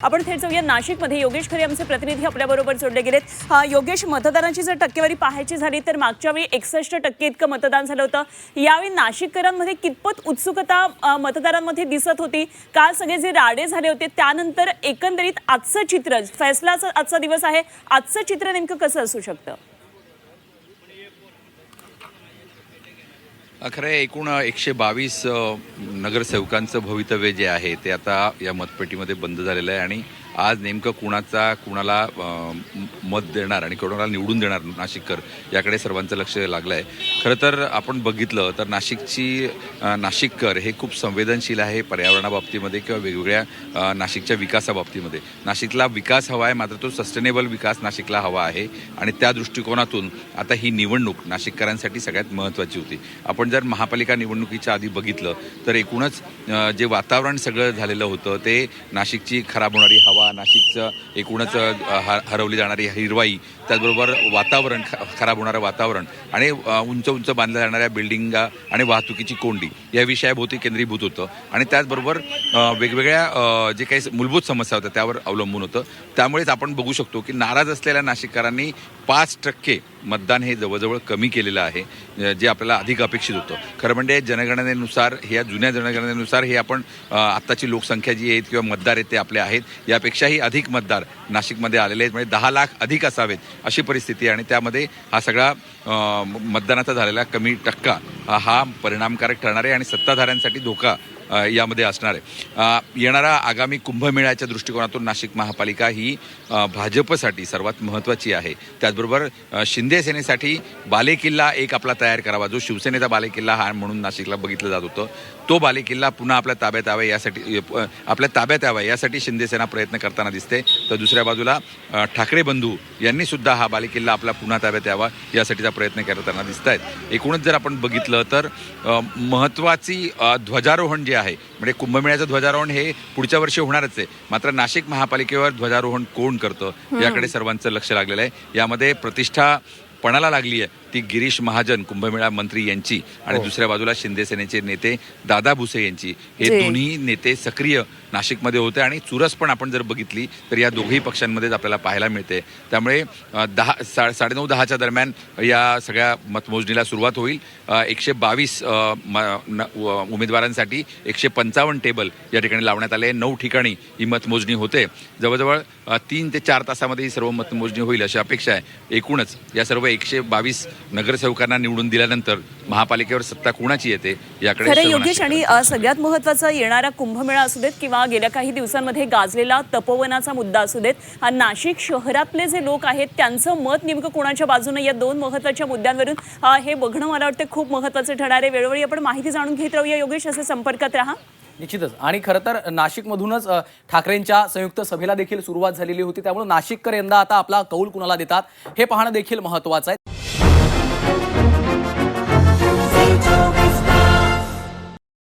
आपण थेट जाऊया नाशिकमध्ये योगेश खरे आमचे प्रतिनिधी आपल्याबरोबर जोडले गेलेत। योगेश, मतदानाची जर टक्केवारी पाहायची झाली तर मागच्या वेळी 61% इतकं मतदान झालं होतं। यावेळी नाशिककरांमध्ये कितपत उत्सुकता मतदारांमध्ये दिसत होती? काल सगळे जे राडे झाले होते त्यानंतर एकंदरीत आजचं चित्र, फैसलाचा आजचा दिवस आहे, आजचं चित्र नेमकं कसं असू शकतं? खरं एकूण 122 नगरसेवकांचं भवितव्य जे आहे ते आता या मतपेटीमध्ये बंद झालेलं आहे आणि आज नेमकं कुणाला मत देणार आणि कोणाला निवडून देणार नाशिककर याकडे सर्वांचं लक्ष लागलं आहे। खरं तर आपण बघितलं तर नाशिककर हे खूप संवेदनशील आहे पर्यावरणाबाबतीमध्ये किंवा वेगवेगळ्या नाशिकच्या विकासाबाबतीमध्ये। नाशिकला विकास हवा आहे, मात्र तो सस्टेनेबल विकास नाशिकला हवा आहे आणि त्या दृष्टिकोनातून आता ही निवडणूक नाशिककरांसाठी सगळ्यात महत्त्वाची होती। आपण जर महापालिका निवडणुकीच्या आधी बघितलं तर एकूणच जे वातावरण सगळं झालेलं होतं ते नाशिकची खराब होणारी हवा, नाशिकचं एकूणच हरवली जाणारी हिरवाई, त्याचबरोबर वातावरण खराब होणारं वातावरण आणि उंच उंच बांधल्या जाणाऱ्या बिल्डिंगा आणि वाहतुकीची कोंडी या विषयाभोवती केंद्रीभूत होतं आणि त्याचबरोबर वेगवेगळ्या जे काही मूलभूत समस्या होत्या त्यावर अवलंबून होतं। त्यामुळेच आपण बघू शकतो की नाराज असलेल्या नाशिककरांनी 5% मतदान हे जवळजवळ कमी केलेलं आहे, जे आपल्याला अधिक अपेक्षित होतं। खरं म्हणजे जनगणनेनुसार, ह्या जुन्या जनगणनेनुसार हे आपण आत्ताची लोकसंख्या जी आहे किंवा मतदार आहेत ते आपले आहेत, यापेक्षाही अधिक मतदार नाशिकमध्ये आलेले आहेत, म्हणजे 10 लाख अधिक असावेत अशी परिस्थिती आहे आणि त्यामध्ये हा सगळा मतदानाचा झालेला कमी टक्का हा परिणामकारक ठरणार आहे आणि सत्ताधाऱ्यांसाठी धोका यामध्ये असणार आहे। येणारा आगामी कुंभमेळ्याच्या दृष्टिकोनातून नाशिक महापालिका ही भाजपसाठी सर्वात महत्त्वाची आहे। त्याचबरोबर शिंदे सेनेसाठी बालेकिल्ला एक आपला तयार करावा, जो शिवसेनेचा बालेकिल्ला हा म्हणून नाशिकला बघितलं जात होतं, तो बालेकिल्ला पुन्हा आपल्या ताब्यात यावा यासाठी शिंदे सेना प्रयत्न करताना दिसते। तर दुसऱ्या बाजूला ठाकरे बंधू यांनी सुद्धा हा बालेकिल्ला आपला पुन्हा ताब्यात यावा यासाठीचा प्रयत्न करताना दिसत आहेत। एकूणच जर आपण बघितलं तर महत्त्वाची ध्वजारोहण जे आहे, म्हणजे कुंभमेळ्याचं ध्वजारोहण हे पुढच्या वर्षी होणारच आहे, मात्र नाशिक महापालिकेवर ध्वजारोहण कोण करतं याकडे सर्वांचं लक्ष लागलेलं आहे। यामध्ये प्रतिष्ठा पणाला लागली आहे ती गिरीश महाजन कुंभमेळा मंत्री यांची आणि दुसऱ्या बाजूला शिंदे सेनेचे नेते दादा भुसे यांची। हे दोन्ही नेते सक्रिय नाशिकमध्ये होते आणि चुरस पण आपण जर बघितली तर या दोघेही पक्षांमध्येच आपल्याला पाहायला मिळते। त्यामुळे 9:30-10च्या दरम्यान या सगळ्या मतमोजणीला सुरुवात होईल। 122 उमेदवारांसाठी 155 टेबल या ठिकाणी लावण्यात आले। 9 ठिकाणी ही मतमोजणी होते। जवळजवळ 3 ते 4 तासामध्ये ही सर्व मतमोजणी होईल अशी अपेक्षा आहे। एकूणच या सर्व 122 नगरसेवकांना निवडून दिल्यानंतर महापालिकेवर सत्ता कुणाची येते याकडे खरं योगेश, आणि सगळ्यात महत्त्वाचा येणारा कुंभमेळा असू देत किंवा गेल्या काही दिवसांमध्ये गाजलेला तपोवनाचा मुद्दा असू देत, नाशिक शहरातले जे लोक आहेत त्यांचं मत नेमकं कोणाच्या बाजूने, या दोन महत्त्वाच्या मुद्द्यांवरून हे बघणं मला वाटतं खूप महत्त्वाचं ठरणार आहे। वेळोवेळी आपण माहिती जाणून घेत राहूया योगेश, असे संपर्कात राहा। निश्चितच, आणि खरं तर नाशिकमधूनच ठाकरेंच्या संयुक्त सभेला देखील सुरुवात झालेली होती, त्यामुळे नाशिककर यंदा आता आपला कौल कुणाला देतात हे पाहणं देखील महत्त्वाचं आहे।